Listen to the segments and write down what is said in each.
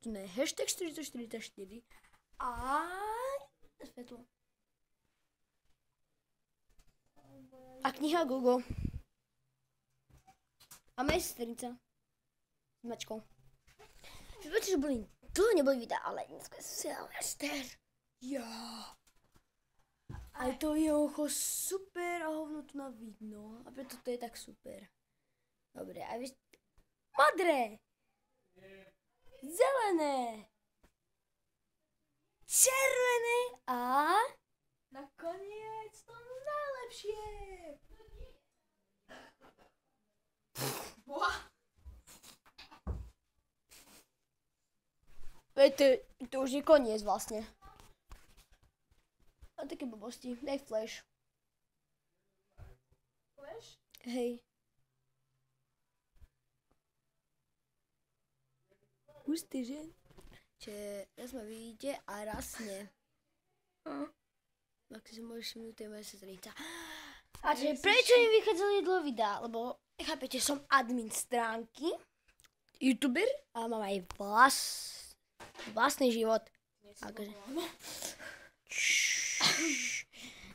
hodnotné hashtag 444 a svetlo. A kniha Gogo. A moja sestrica. S mačkou. Viete, že boli dlho neboli videa, ale dneska Silvester. Ja. Aj to je ocho super a hovno tu na vidno. A preto to je tak super. Dobre, a vy... Modré. Zelené. Červené a... nakoniec to najlepšie. To už je koniec vlastne. A také blbosti. Daj flash. Flash? Hej. Hustý, že? Čiže raz ma vidíte a raz nie. Ak si môžeš všimnúť, to je moja sestrica. A čiže prečo mi vychádzali dlho videa? Lebo, chápete, som admin stránky, youtuber a mám aj vlastný život. Akože.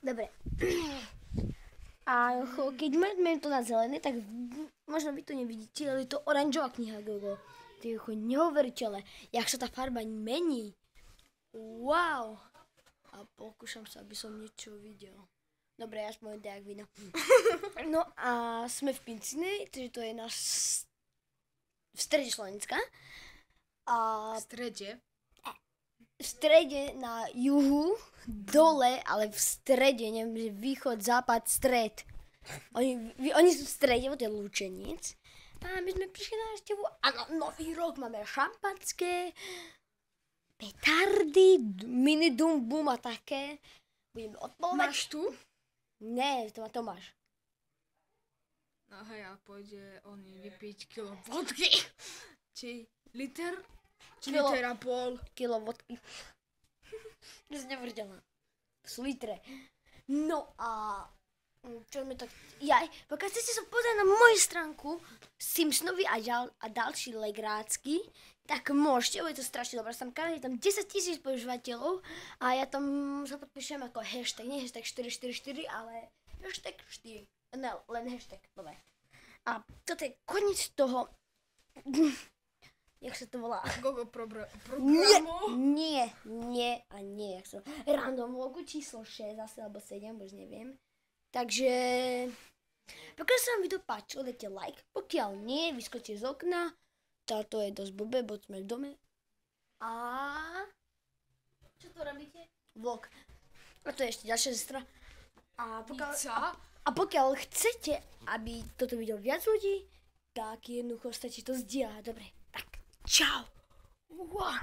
Dobre. A keď máme to na zelené, tak možno vy to nevidíte, ale je to oranžová kniha Gogo. To je neuveriteľné, jak sa tá farba mení. Wow. A pokúšam sa, aby som niečo videl. Dobre, ja aspoň dajak víno. No a sme v Pincine, takže to je v strede Slovenska. A V strede? v strede na juhu, dole, ale v strede, neviem, že východ, západ, stred. Oni sú v strede, to je Lučeniec. A my sme prišli na návštevu a na nový rok máme šampanské, petardy, mini dum bum a také. Budeme odpalovať. Máš tu? Ne, to má Tomáš. No hej, a pôjde on vypiť kilo vodky. Či liter? Či Kilo. liter a pol? Kilo vodky. To si nevrdela. To sú litre. No a... čo sme tak... pokiaľ chcete sa pozrieť na moju stránku Simpsonovi a ďalší legrácky, tak môžete, je to strašne dobrá stránka, je tam 10 000 používateľov a ja tam sa podpíšem ako hashtag, nie hashtag 444, ale hashtag 4. Ne, len hashtag, dobre. A toto je koniec toho... Jak sa to volá? Gogo programu? Nie, jak sa... Random vlogu číslo 6, zase, alebo 7, už neviem. Takže, pokiaľ sa vám video páčilo, dajte like, pokiaľ nie, vyskočte z okna, to je dosť blbé, bo sme v dome. A... čo to robíte? Vlog. A to je ešte ďalšia sestra. A pokiaľ chcete, aby toto videlo viac ľudí, tak jednoducho stačí to zdieľať. Dobre, tak čau. Wow.